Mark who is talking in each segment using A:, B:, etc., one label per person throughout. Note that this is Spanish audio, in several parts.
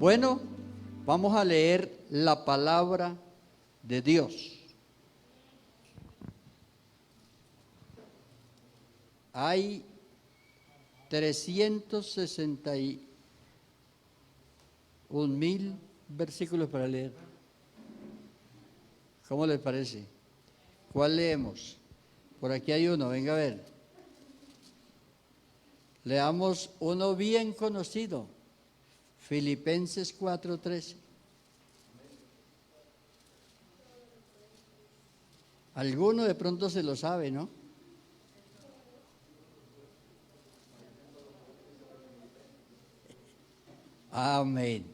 A: Bueno, vamos a leer la palabra de Dios. Hay 361,000 versículos para leer. ¿Cómo les parece? ¿Cuál leemos? Por aquí hay uno, venga a ver. Leamos uno bien conocido, Filipenses 4:13. Alguno de pronto se lo sabe, ¿no? Amén.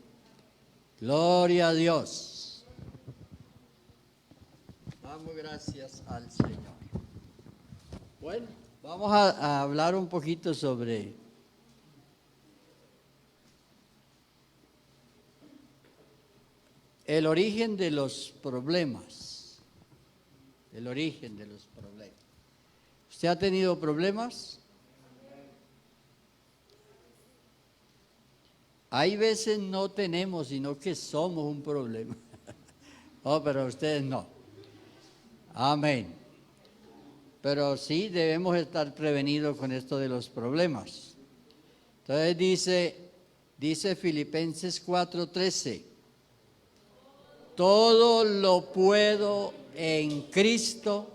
A: Gloria a Dios. Damos gracias al Señor. Bueno, vamos a hablar un poquito sobre el origen de los problemas. El origen de los problemas. ¿Usted ha tenido problemas? Hay veces no tenemos, sino que somos un problema. Oh, pero ustedes no. Amén. Pero sí debemos estar prevenidos con esto de los problemas. Entonces dice Filipenses 4:13. Todo lo puedo en Cristo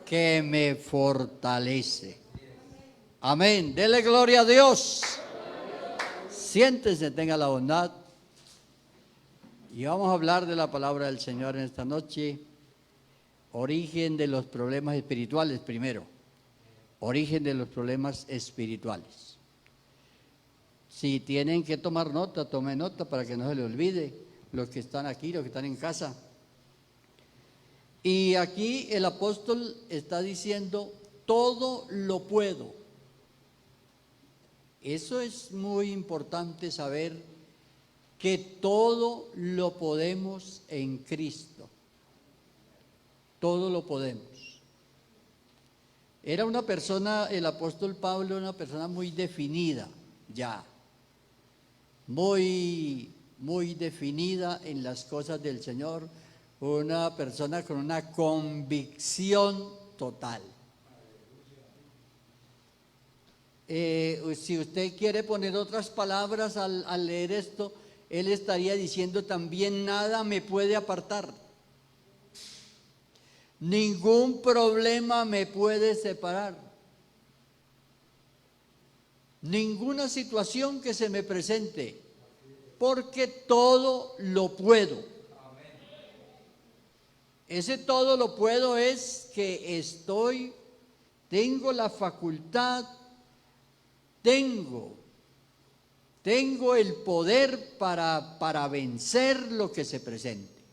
A: que me fortalece. Amén. Dele gloria a Dios. Siéntese, tenga la bondad. Y vamos a hablar de la palabra del Señor en esta noche. Origen de los problemas espirituales primero. Origen de los problemas espirituales. Si tienen que tomar nota, tome nota para que no se le olvide. Los que están aquí, los que están en casa. Y aquí el apóstol está diciendo, todo lo puedo. Eso es muy importante saber, que todo lo podemos en Cristo. Todo lo podemos. Era una persona, el apóstol Pablo, una persona muy definida ya. Muy definida en las cosas del Señor. Una persona con una convicción total. Si usted quiere poner otras palabras al leer esto, él estaría diciendo también: nada me puede apartar, ningún problema me puede separar, ninguna situación que se me presente, porque todo lo puedo. Ese todo lo puedo es que tengo la facultad, tengo el poder para vencer lo que se presente.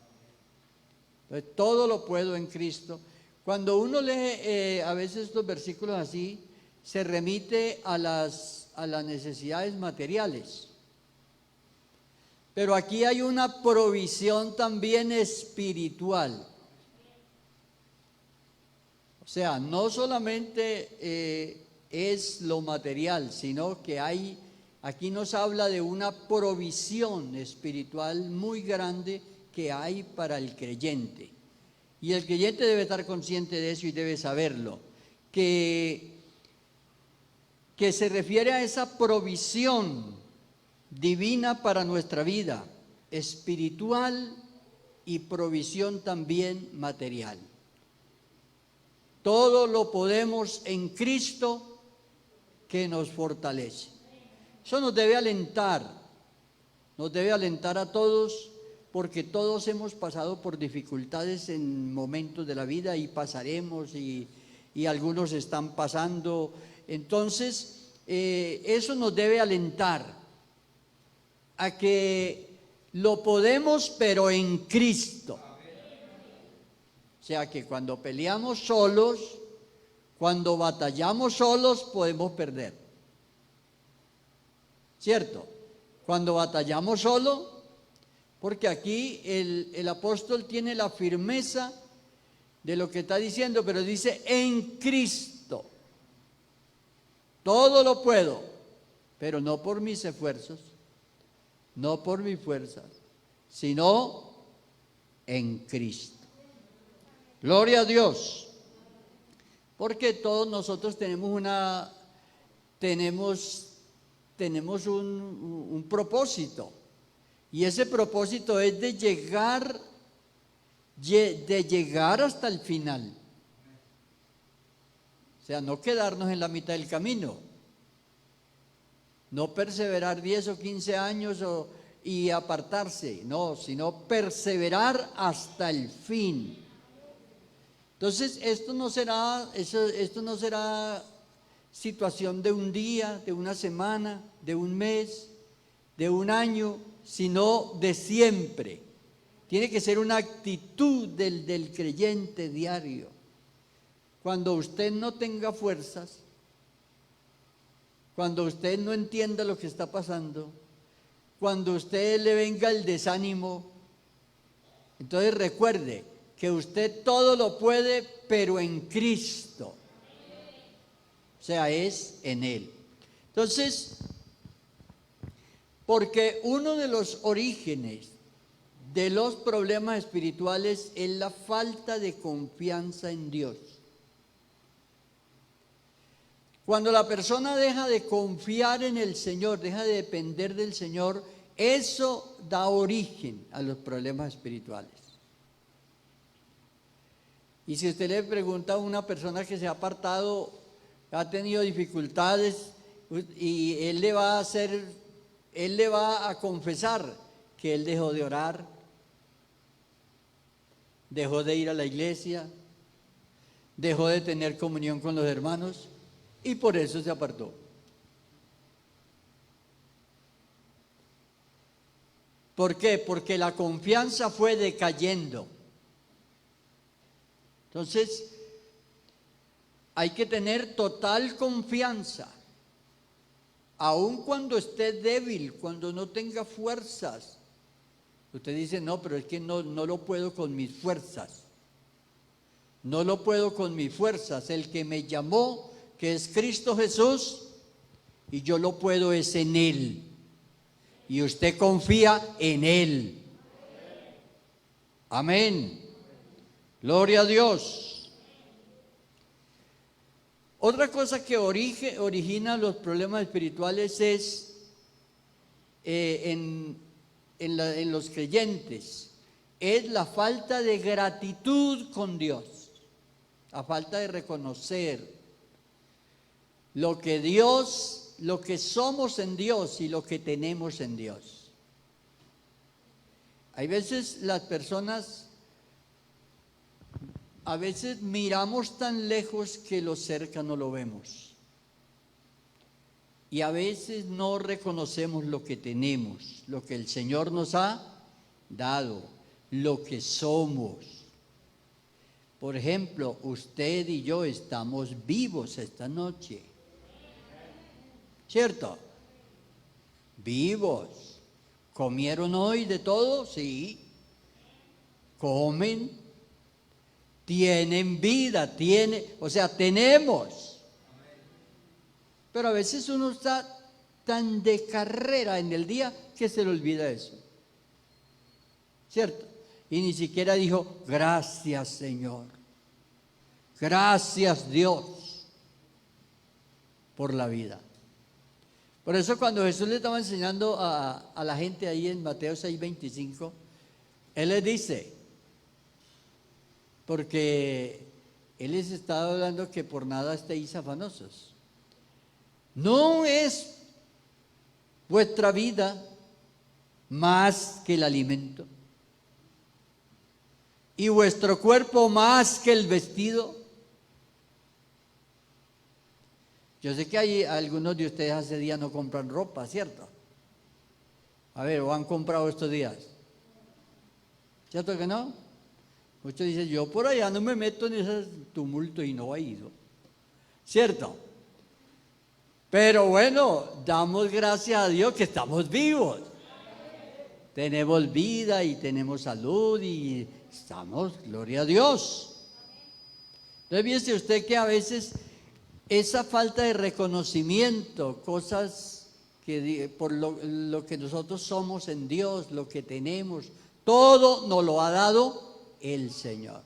A: Entonces, todo lo puedo en Cristo. Cuando uno lee a veces estos versículos así, se remite a las necesidades materiales. Pero aquí hay una provisión también espiritual. O sea, no solamente es lo material, sino que aquí nos habla de una provisión espiritual muy grande que hay para el creyente. Y el creyente debe estar consciente de eso y debe saberlo, que se refiere a esa provisión divina para nuestra vida, espiritual y provisión también material. Todo lo podemos en Cristo que nos fortalece. Eso nos debe alentar a todos, porque todos hemos pasado por dificultades en momentos de la vida y pasaremos, y algunos están pasando. Entonces, eso nos debe alentar a que lo podemos, pero en Cristo. O sea que cuando peleamos solos, cuando batallamos solos, podemos perder. ¿Cierto? Cuando batallamos solo, porque aquí el apóstol tiene la firmeza de lo que está diciendo, pero dice: en Cristo todo lo puedo, pero no por mis esfuerzos, no por mis fuerzas, sino en Cristo. Gloria a Dios. Porque todos nosotros tenemos un propósito. Y ese propósito es de llegar hasta el final. O sea, no quedarnos en la mitad del camino. No perseverar 10 o 15 años y apartarse. No, sino perseverar hasta el fin. Entonces, esto no será situación de un día, de una semana, de un mes, de un año, sino de siempre. Tiene que ser una actitud del creyente diario. Cuando usted no tenga fuerzas, cuando usted no entienda lo que está pasando, cuando a usted le venga el desánimo, entonces recuerde que usted todo lo puede, pero en Cristo. O sea, es en Él. Entonces, porque uno de los orígenes de los problemas espirituales es la falta de confianza en Dios. Cuando la persona deja de confiar en el Señor, deja de depender del Señor, eso da origen a los problemas espirituales. Y si usted le pregunta a una persona que se ha apartado, ha tenido dificultades, y él le va a confesar que él dejó de orar, dejó de ir a la iglesia, dejó de tener comunión con los hermanos, y por eso se apartó. ¿Por qué? Porque la confianza fue decayendo. Entonces, hay que tener total confianza, aun cuando esté débil, cuando no tenga fuerzas. Usted dice, no, pero es que no lo puedo con mis fuerzas. No lo puedo con mis fuerzas. El que me llamó, que es Cristo Jesús, y yo lo puedo es en Él. Y usted confía en Él. Amén. Gloria a Dios. Otra cosa que origina los problemas espirituales es en los creyentes, es la falta de gratitud con Dios, la falta de reconocer lo que somos en Dios y lo que tenemos en Dios. Hay veces las personas, a veces miramos tan lejos que lo cerca no lo vemos. Y a veces no reconocemos lo que tenemos, lo que el Señor nos ha dado, lo que somos. Por ejemplo, usted y yo estamos vivos esta noche. ¿Cierto? Vivos. ¿Comieron hoy de todo? Sí. Comen. Tienen vida, tenemos. Pero a veces uno está tan de carrera en el día que se le olvida eso. ¿Cierto? Y ni siquiera dijo, gracias Señor, gracias Dios por la vida. Por eso cuando Jesús le estaba enseñando a la gente ahí en Mateo 6:25, Él les dice, porque Él les estaba hablando que por nada estéis afanosos. ¿No es vuestra vida más que el alimento? ¿Y vuestro cuerpo más que el vestido? Yo sé que hay algunos de ustedes hace días no compran ropa, ¿cierto? A ver, ¿o han comprado estos días? ¿Cierto que no? Muchos dicen, yo por allá no me meto en ese tumulto y no he ido. ¿Cierto? Pero bueno, damos gracias a Dios que estamos vivos. Tenemos vida y tenemos salud y estamos, gloria a Dios. Entonces, fíjese usted que a veces esa falta de reconocimiento, cosas por lo que nosotros somos en Dios, lo que tenemos, todo nos lo ha dado el Señor.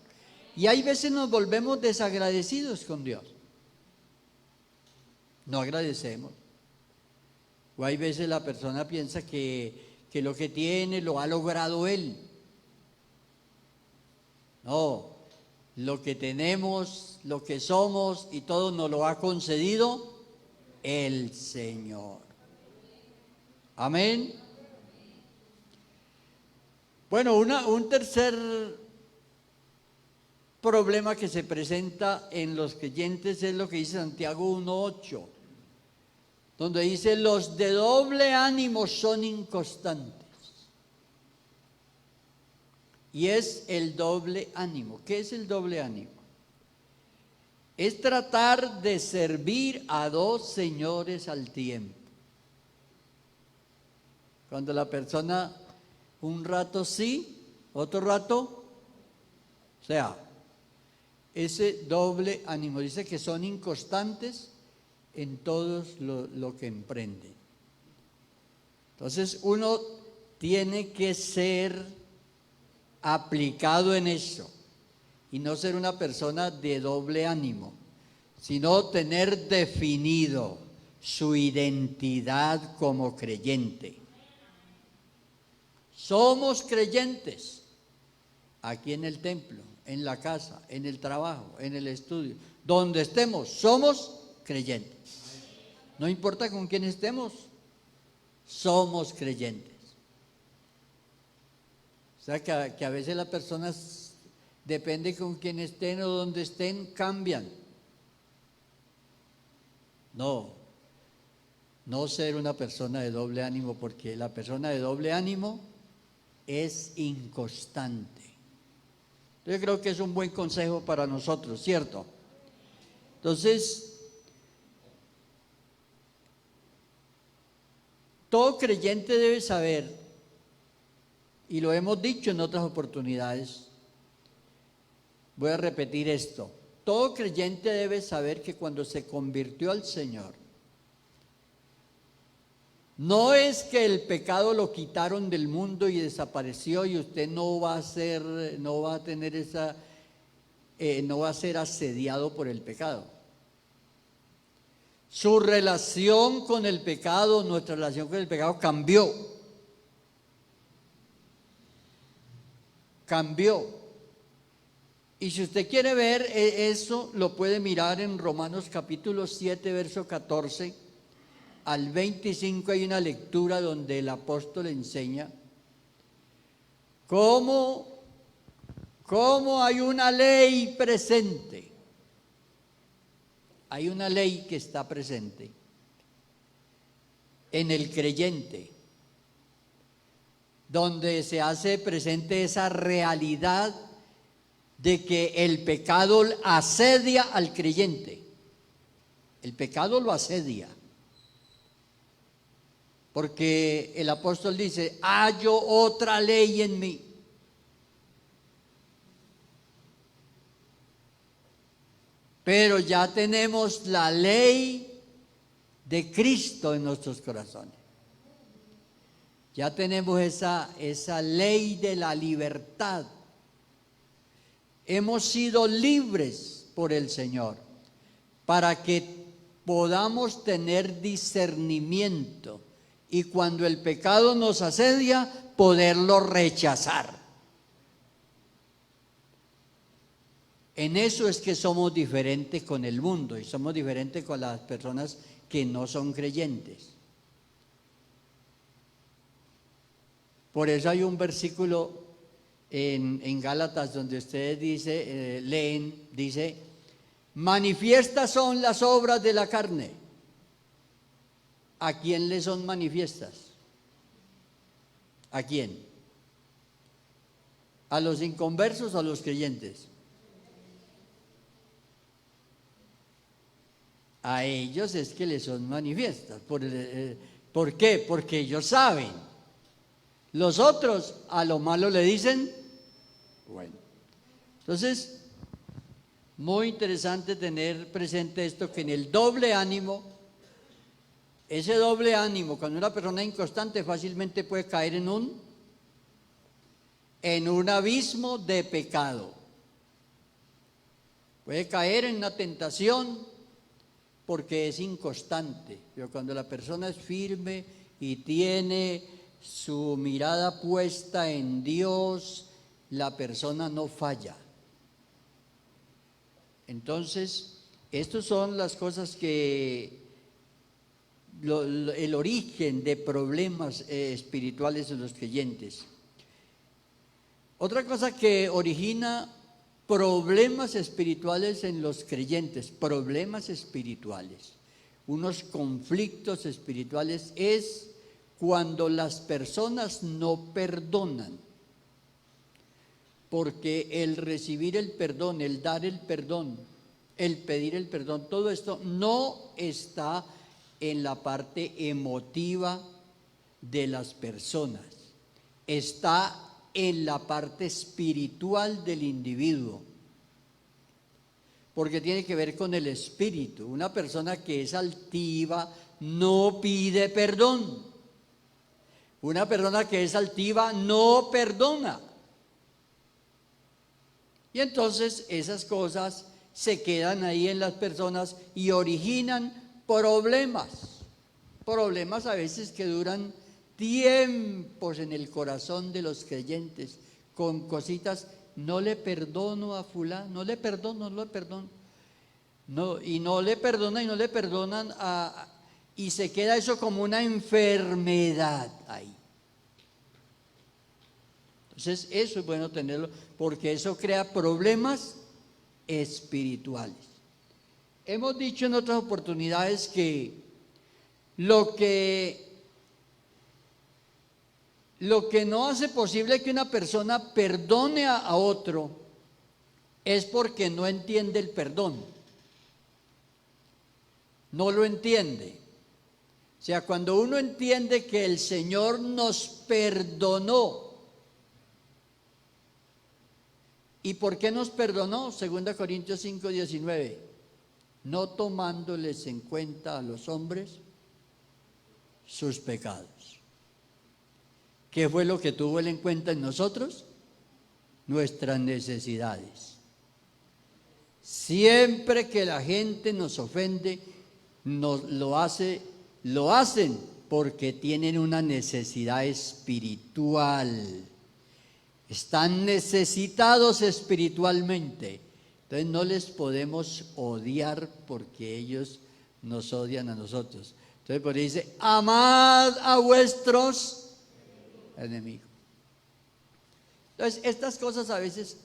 A: Y hay veces nos volvemos desagradecidos con Dios. No agradecemos. O hay veces la persona piensa que lo que tiene lo ha logrado él. No, lo que tenemos, lo que somos y todo nos lo ha concedido el Señor. Amén. Bueno, un tercer problema que se presenta en los creyentes es lo que dice Santiago 1:8, donde dice: los de doble ánimo son inconstantes. Y es el doble ánimo. ¿Qué es el doble ánimo? Es tratar de servir a dos señores al tiempo. Cuando la persona un rato sí, otro rato, o sea, ese doble ánimo. Dice que son inconstantes en todo lo que emprenden. Entonces uno tiene que ser aplicado en eso y no ser una persona de doble ánimo, sino tener definido su identidad como creyente. Somos creyentes aquí en el templo, en la casa, en el trabajo, en el estudio, donde estemos, somos creyentes. No importa con quién estemos, somos creyentes. O sea que a veces las personas, depende con quién estén o donde estén, cambian. No ser una persona de doble ánimo, porque la persona de doble ánimo es inconstante. Yo creo que es un buen consejo para nosotros, ¿cierto? Entonces, todo creyente debe saber, y lo hemos dicho en otras oportunidades, voy a repetir esto: todo creyente debe saber que cuando se convirtió al Señor, no es que el pecado lo quitaron del mundo y desapareció y usted no va a ser asediado por el pecado. Su relación con el pecado, nuestra relación con el pecado cambió. Y si usted quiere ver eso, lo puede mirar en Romanos capítulo 7, verso 14 al 25. Hay una lectura donde el apóstol enseña cómo hay una ley presente. Hay una ley que está presente en el creyente, donde se hace presente esa realidad de que el pecado asedia al creyente. El pecado lo asedia. Porque el apóstol dice: hallo otra ley en mí. Pero ya tenemos la ley de Cristo en nuestros corazones. Ya tenemos esa ley de la libertad. Hemos sido libres por el Señor para que podamos tener discernimiento y cuando el pecado nos asedia, poderlo rechazar. En eso es que somos diferentes con el mundo y somos diferentes con las personas que no son creyentes. Por eso hay un versículo en Gálatas donde ustedes dice: manifiestas son las obras de la carne. ¿A quién le son manifiestas? ¿A quién? ¿A los inconversos o a los creyentes? A ellos es que les son manifiestas. ¿Por qué? Porque ellos saben. Los otros a lo malo le dicen bueno. Entonces, muy interesante tener presente esto, que en el doble ánimo ese doble ánimo, cuando una persona es inconstante, fácilmente puede caer en un abismo de pecado. Puede caer en una tentación porque es inconstante. Pero cuando la persona es firme y tiene su mirada puesta en Dios, la persona no falla. Entonces, estas son las cosas que el origen de problemas espirituales en los creyentes. Otra cosa que origina problemas espirituales en los creyentes, problemas espirituales, unos conflictos espirituales, es cuando las personas no perdonan. Porque el recibir el perdón, el dar el perdón, el pedir el perdón, todo esto no está en la parte emotiva de las personas, está en la parte espiritual del individuo, porque tiene que ver con el espíritu. Una persona que es altiva no pide perdón. Una persona que es altiva no perdona. Y entonces esas cosas se quedan ahí en las personas y originan problemas a veces que duran tiempos en el corazón de los creyentes, con cositas, no le perdono a fulano, no le perdono, no, y no le perdonan y se queda eso como una enfermedad ahí. Entonces eso es bueno tenerlo, porque eso crea problemas espirituales. Hemos dicho en otras oportunidades que lo que no hace posible que una persona perdone a otro es porque no entiende el perdón. No lo entiende. O sea, cuando uno entiende que el Señor nos perdonó. ¿Y por qué nos perdonó? 2 Corintios 5:19. No tomándoles en cuenta a los hombres sus pecados. ¿Qué fue lo que tuvo Él en cuenta en nosotros? Nuestras necesidades. Siempre que la gente nos ofende, lo hacen porque tienen una necesidad espiritual. Están necesitados espiritualmente. Entonces no les podemos odiar porque ellos nos odian a nosotros. Entonces por ahí dice, amad a vuestros enemigos. Entonces estas cosas a veces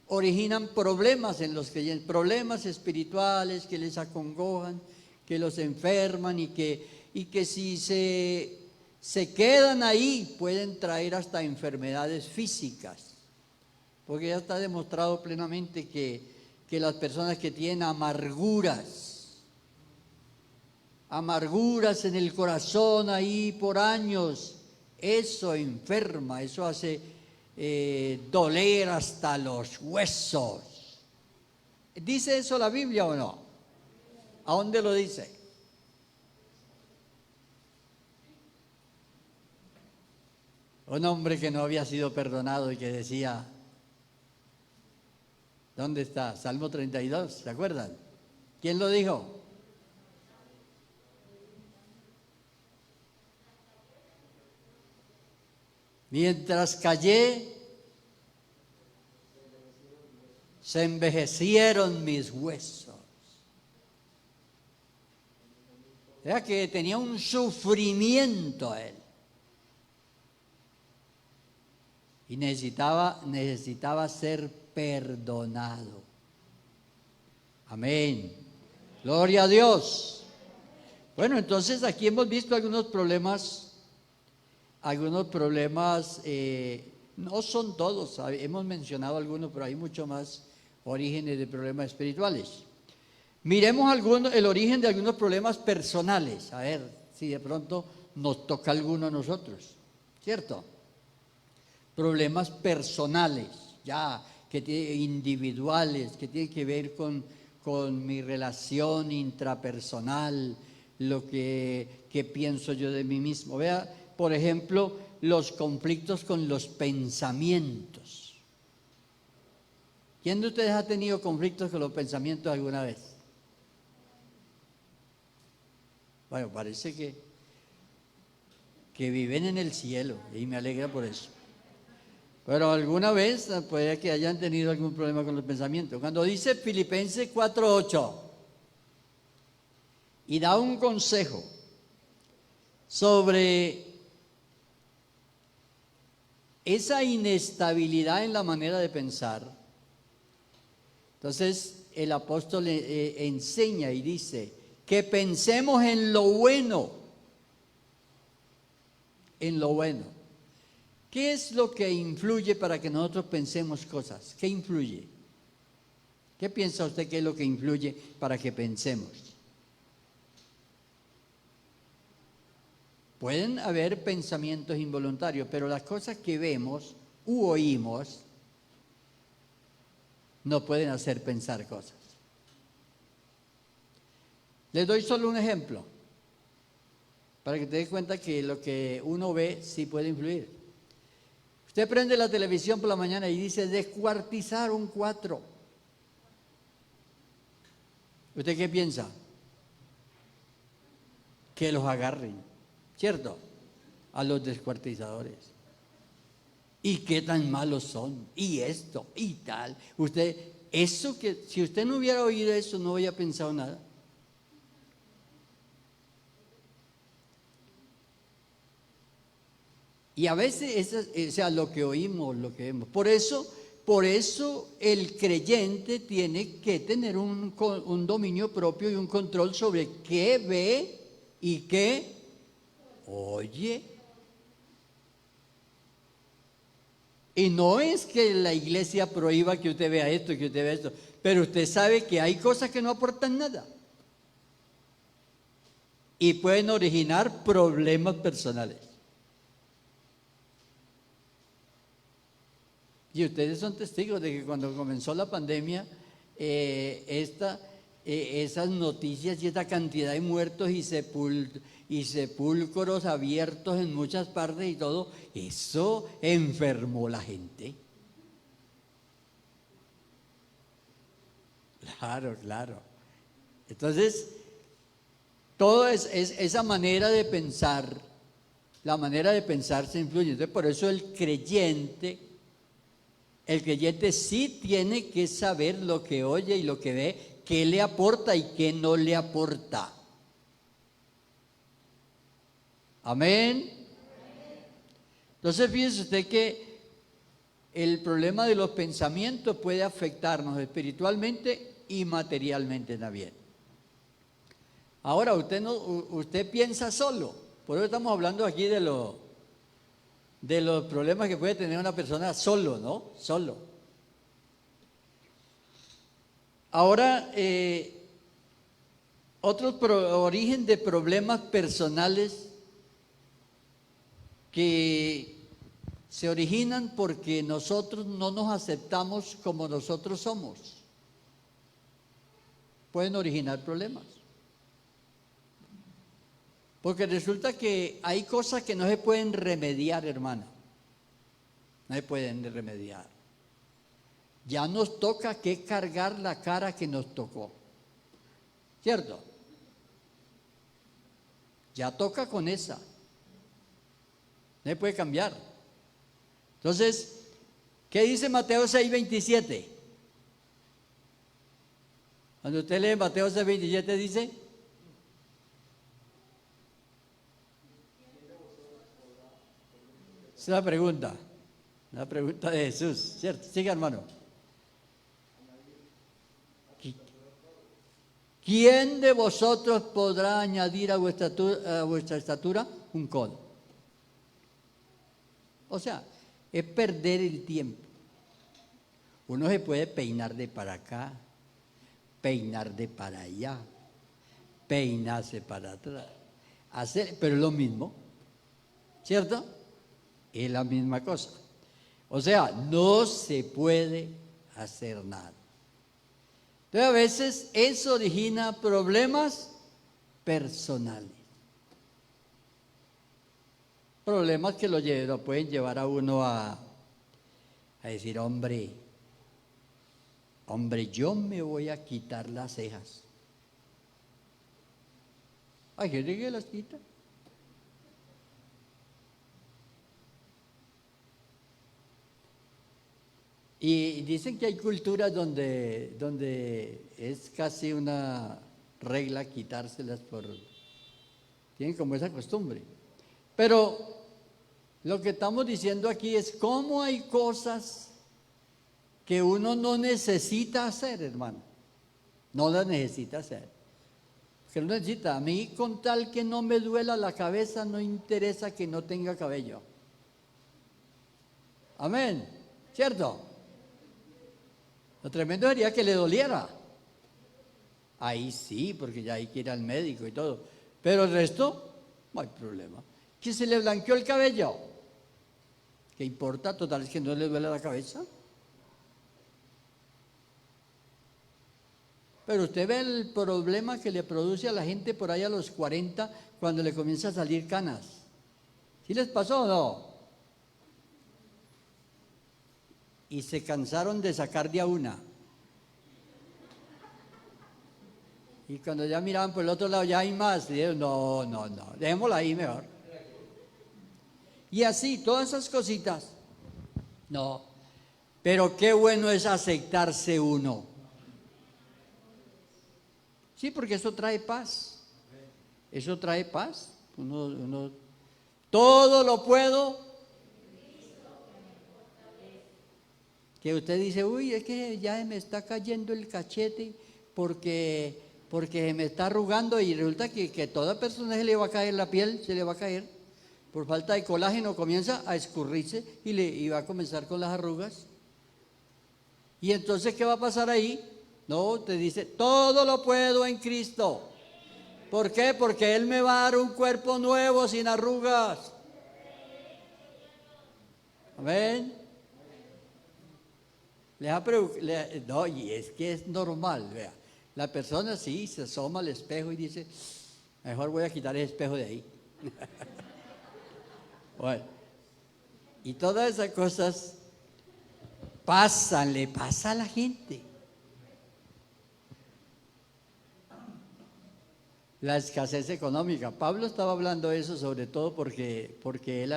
A: originan problemas en los creyentes, problemas espirituales que les acongojan, que los enferman y que si se quedan ahí pueden traer hasta enfermedades físicas, porque ya está demostrado plenamente que las personas que tienen amarguras en el corazón ahí por años, eso enferma, eso hace doler hasta los huesos. ¿Dice eso la Biblia o no? ¿A dónde lo dice? Un hombre que no había sido perdonado y que decía, ¿dónde está? Salmo 32, ¿se acuerdan? ¿Quién lo dijo? Mientras callé, se envejecieron mis huesos. Era que tenía un sufrimiento él. Y necesitaba ser perdonado. Amén. Gloria a Dios. Bueno, entonces aquí hemos visto algunos problemas, no son todos, hemos mencionado algunos, pero hay mucho más orígenes de problemas espirituales. Miremos el origen de algunos problemas personales, a ver si de pronto nos toca alguno a nosotros, ¿cierto? Problemas personales, individuales, que tienen que ver con mi relación intrapersonal, que pienso yo de mí mismo. Vea, por ejemplo, los conflictos con los pensamientos. ¿Quién de ustedes ha tenido conflictos con los pensamientos alguna vez? Bueno, parece que viven en el cielo y me alegra por eso. Pero alguna vez puede que hayan tenido algún problema con los pensamientos. Cuando dice Filipenses 4:8 y da un consejo sobre esa inestabilidad en la manera de pensar, entonces el apóstol enseña y dice que pensemos en lo bueno, en lo bueno. ¿Qué es lo que influye para que nosotros pensemos cosas? ¿Qué influye? ¿Qué piensa usted que es lo que influye para que pensemos? Pueden haber pensamientos involuntarios, pero las cosas que vemos u oímos no pueden hacer pensar cosas. Les doy solo un ejemplo, para que te des cuenta que lo que uno ve sí puede influir. Usted prende la televisión por la mañana y dice, descuartizaron 4. ¿Usted qué piensa? Que los agarren, ¿cierto? A los descuartizadores. ¿Y qué tan malos son? Y esto, y tal. Usted, eso que, si usted no hubiera oído eso, no hubiera pensado nada. Y a veces, o sea, lo que oímos, lo que vemos. Por eso el creyente tiene que tener un dominio propio y un control sobre qué ve y qué oye. Y no es que la iglesia prohíba que usted vea esto y que usted vea esto, pero usted sabe que hay cosas que no aportan nada. Y pueden originar problemas personales. Y ustedes son testigos de que cuando comenzó la pandemia, esas noticias y esta cantidad de muertos y sepulcros abiertos en muchas partes y todo, eso enfermó la gente. Claro, claro. Entonces, toda esa manera de pensar, la manera de pensar se influye. Entonces, por eso el creyente sí tiene que saber lo que oye y lo que ve, qué le aporta y qué no le aporta. Amén. Entonces fíjese usted que el problema de los pensamientos puede afectarnos espiritualmente y materialmente también. Ahora usted piensa solo, por eso estamos hablando aquí de los problemas que puede tener una persona solo, ¿no? Solo. Ahora, origen de problemas personales que se originan porque nosotros no nos aceptamos como nosotros somos. Pueden originar problemas. Porque resulta que hay cosas que no se pueden remediar, hermano. No se pueden remediar. Ya nos toca que cargar la cara que nos tocó. ¿Cierto? Ya toca con esa. No se puede cambiar. Entonces, ¿qué dice Mateo 6:27? Cuando usted lee Mateo 6:27 dice... Es la pregunta de Jesús, ¿cierto? Siga, hermano. ¿Quién de vosotros podrá añadir a vuestra estatura un codo? O sea, es perder el tiempo. Uno se puede peinar de para acá, peinar de para allá, peinarse para atrás, pero es lo mismo, ¿cierto? Es la misma cosa. O sea, no se puede hacer nada. Entonces a veces eso origina problemas personales. Problemas que lo pueden llevar a uno a decir, hombre, yo me voy a quitar las cejas. Hay gente que las quita. Y dicen que hay culturas donde es casi una regla quitárselas tienen como esa costumbre. Pero lo que estamos diciendo aquí es cómo hay cosas que uno no necesita hacer, hermano. No las necesita hacer. Que no necesita. A mí, con tal que no me duela la cabeza, no interesa que no tenga cabello. Amén. ¿Cierto? Lo tremendo sería que le doliera. Ahí sí, porque ya hay que ir al médico y todo. Pero el resto, no hay problema. Que se le blanqueó el cabello. ¿Qué importa? Total, es que no le duele la cabeza. Pero usted ve el problema que le produce a la gente por ahí a los 40 cuando le comienza a salir canas. ¿Sí les pasó o no? Y se cansaron de sacar de a una. Y cuando ya miraban por el otro lado, ya hay más. Y dijeron, no, dejémosla ahí mejor. Y así, todas esas cositas. No, pero qué bueno es aceptarse uno. Sí, porque eso trae paz. Eso trae paz. Uno todo lo puedo. Que usted dice, uy, es que ya me está cayendo el cachete porque me está arrugando, y resulta que toda persona se le va a caer la piel, se le va a caer. Por falta de colágeno comienza a escurrirse y va a comenzar con las arrugas. Y entonces, ¿qué va a pasar ahí? No, te dice, todo lo puedo en Cristo. ¿Por qué? Porque Él me va a dar un cuerpo nuevo sin arrugas. Amén. No, y es que es normal, vea. La persona sí se asoma al espejo y dice, mejor voy a quitar el espejo de ahí. Bueno, y todas esas cosas le pasa a la gente. La escasez económica. Pablo estaba hablando de eso sobre todo porque él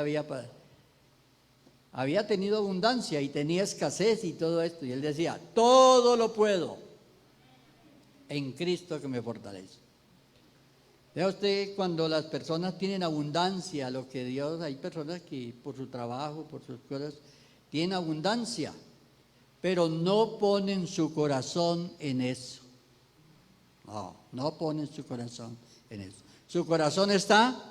A: había tenido abundancia y tenía escasez y todo esto. Y él decía, todo lo puedo en Cristo que me fortalece. Vea usted, cuando las personas tienen abundancia, lo que Dios, hay personas que por su trabajo, por sus cosas, tienen abundancia, pero no ponen su corazón en eso. No ponen su corazón en eso. Su corazón está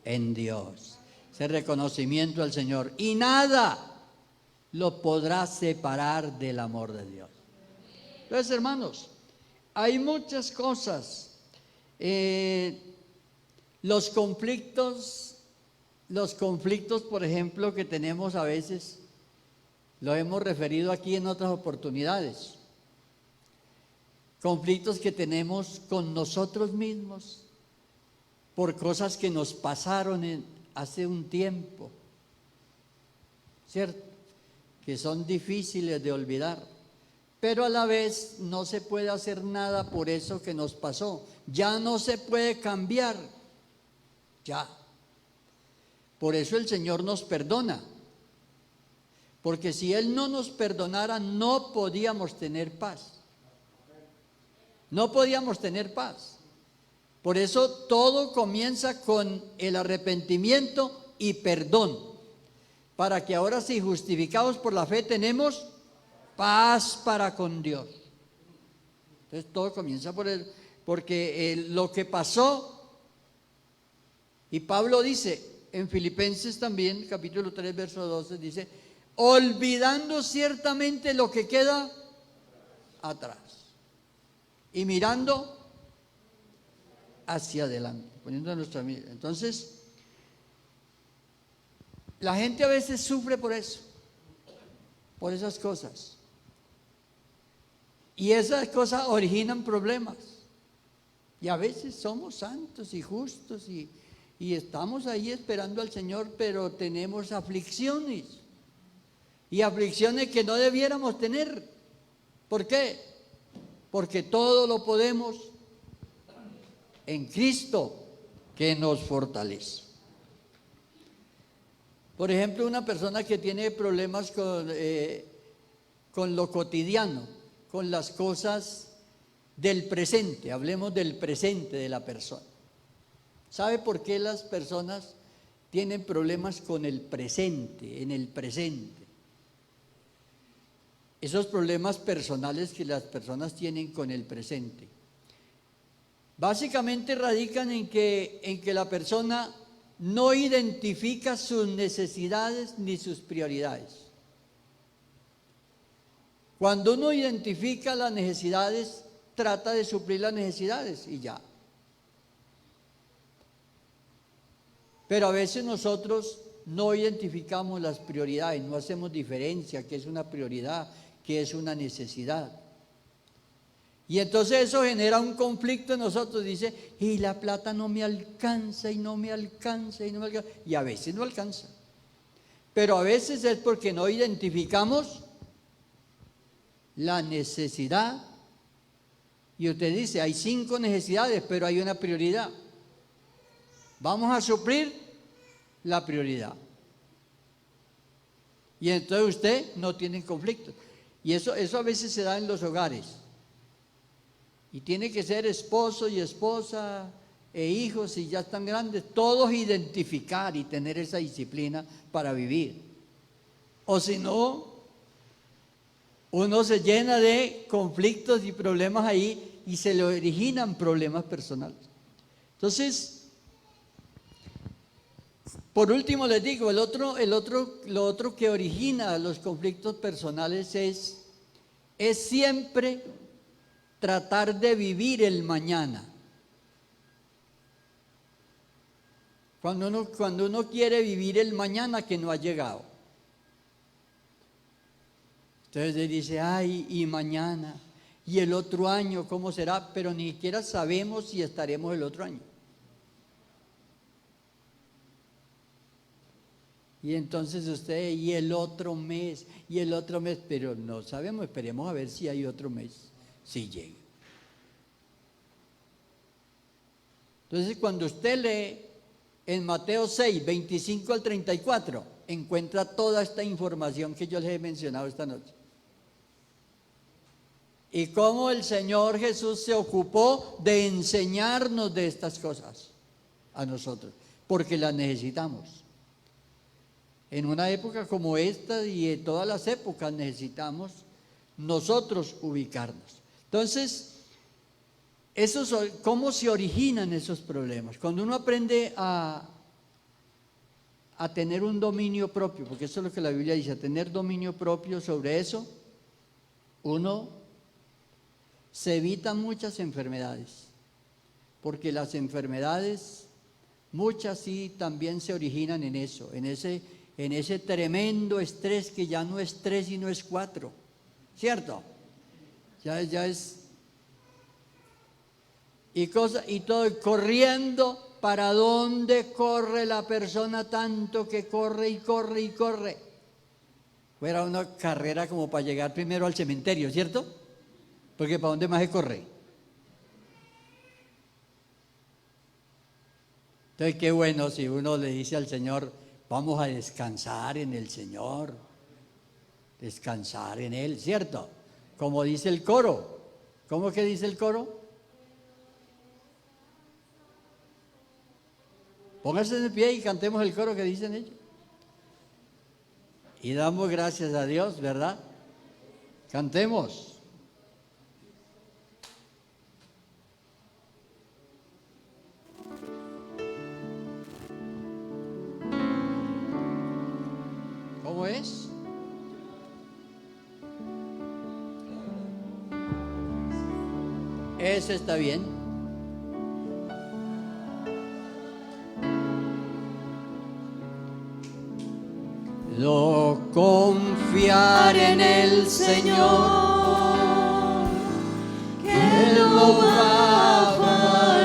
A: en Dios. Ese reconocimiento al Señor. Y nada lo podrá separar del amor de Dios. Entonces, hermanos, hay muchas cosas. Los conflictos, por ejemplo, que tenemos a veces, lo hemos referido aquí en otras oportunidades. Conflictos que tenemos con nosotros mismos por cosas que nos pasaron hace un tiempo, ¿cierto? Que son difíciles de olvidar, pero a la vez no se puede hacer nada por eso que nos pasó. Ya no se puede cambiar, ya. Por eso el Señor nos perdona, porque si Él no nos perdonara, no podíamos tener paz. No podíamos tener paz. Por eso todo comienza con el arrepentimiento y perdón, para que ahora, si justificados por la fe, tenemos paz para con Dios. Entonces todo comienza porque lo que pasó, y Pablo dice en Filipenses también, capítulo 3, verso 12, dice, olvidando ciertamente lo que queda atrás y mirando hacia adelante, poniendo nuestra mirada. Entonces, la gente a veces sufre por eso, por esas cosas. Y esas cosas originan problemas. Y a veces somos santos y justos y estamos ahí esperando al Señor, pero tenemos aflicciones. Y aflicciones que no debiéramos tener. ¿Por qué? Porque todo lo podemos en Cristo que nos fortalece. Por ejemplo, una persona que tiene problemas con lo cotidiano, con las cosas del presente, hablemos del presente de la persona. ¿Sabe por qué las personas tienen problemas con el presente, en el presente? Esos problemas personales que las personas tienen con el presente, básicamente radican en que la persona no identifica sus necesidades ni sus prioridades. Cuando uno identifica las necesidades, trata de suplir las necesidades y ya. Pero a veces nosotros no identificamos las prioridades, no hacemos diferencia, qué es una prioridad, qué es una necesidad. Y entonces eso genera un conflicto en nosotros, dice, y la plata no me alcanza, y no me alcanza, y no me alcanza. Y a veces no alcanza. Pero a veces es porque no identificamos la necesidad. Y usted dice, hay 5 necesidades, pero hay una prioridad. Vamos a suplir la prioridad. Y entonces usted no tiene conflicto. Y eso a veces se da en los hogares. Y tiene que ser esposo y esposa e hijos, si ya están grandes, todos identificar y tener esa disciplina para vivir. O si no, uno se llena de conflictos y problemas ahí y se le originan problemas personales. Entonces, por último les digo, lo otro que origina los conflictos personales es siempre tratar de vivir el mañana. Cuando uno quiere vivir el mañana que no ha llegado. Entonces él dice, ay, y mañana, y el otro año, ¿cómo será? Pero ni siquiera sabemos si estaremos el otro año. Y entonces usted, y el otro mes, pero no sabemos, esperemos a ver si hay otro mes, si llega. Entonces cuando usted lee en Mateo 6, 25 al 34, encuentra toda esta información que yo les he mencionado esta noche. Y cómo el Señor Jesús se ocupó de enseñarnos de estas cosas a nosotros, porque las necesitamos. En una época como esta y en todas las épocas necesitamos nosotros ubicarnos. Entonces, ¿cómo se originan esos problemas? Cuando uno aprende a tener un dominio propio, porque eso es lo que la Biblia dice, a tener dominio propio sobre eso, uno se evita muchas enfermedades, porque las enfermedades, muchas sí también se originan en eso, en ese tremendo estrés que ya no es 3 y no es 4, ¿cierto? Ya es, y todo corriendo. ¿Para dónde corre la persona tanto que corre y corre y corre? Fuera una carrera como para llegar primero al cementerio, ¿cierto? Porque ¿para dónde más se corre? Entonces qué bueno si uno le dice al Señor, vamos a descansar en el Señor, descansar en Él, ¿cierto? Como dice el coro. ¿Cómo que dice el coro? Pónganse de pie y cantemos el coro que dicen ellos. Y damos gracias a Dios, ¿verdad? Cantemos. ¿Cómo es? Ese está bien. Yo confiar en el Señor, que Él no va a fallar.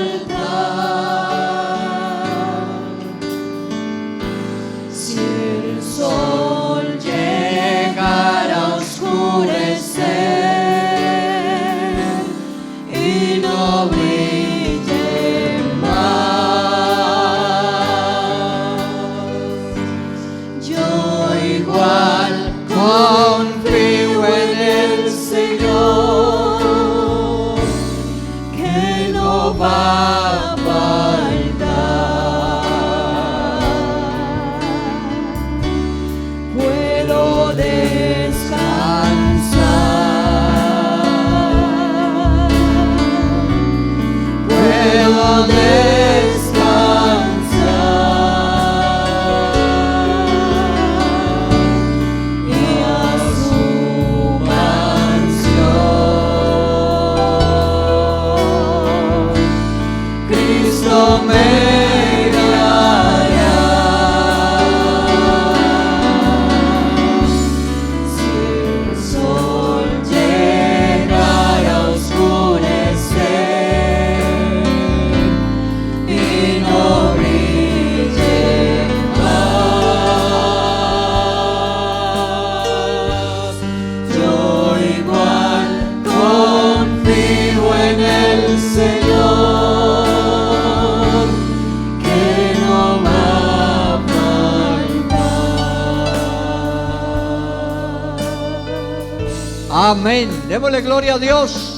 A: Amén. Démosle gloria a Dios.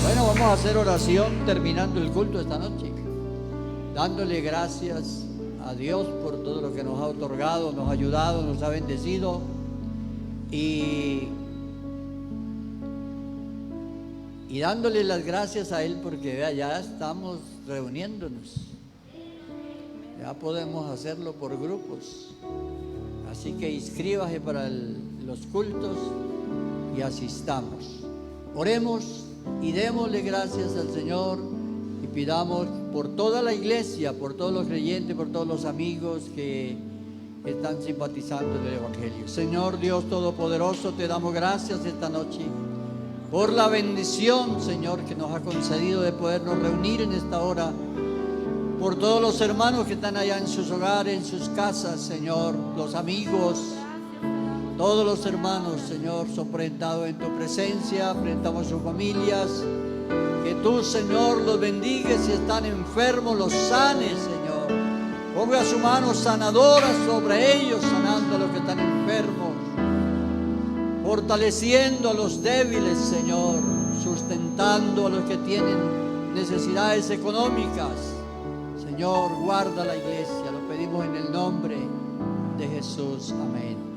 A: Bueno, vamos a hacer oración terminando el culto esta noche, dándole gracias a Dios por todo lo que nos ha otorgado, nos ha ayudado, nos ha bendecido y dándole las gracias a Él porque vea, ya estamos reuniéndonos, ya podemos hacerlo por grupos, así que inscríbase para los cultos y asistamos. Oremos y démosle gracias al Señor y pidamos por toda la iglesia, por todos los creyentes, por todos los amigos que están simpatizando del Evangelio. Señor Dios Todopoderoso, te damos gracias esta noche por la bendición, Señor, que nos ha concedido de podernos reunir en esta hora, por todos los hermanos que están allá en sus hogares, en sus casas, Señor, los amigos, todos los hermanos, Señor, son presentados en tu presencia, presentamos sus familias, que tú, Señor, los bendigas, si están enfermos, los sanes, Señor, ponga su mano sanadora sobre ellos, sanando a los que están enfermos, fortaleciendo a los débiles, Señor, sustentando a los que tienen necesidades económicas. Señor, guarda la iglesia, lo pedimos en el nombre de Jesús. Amén.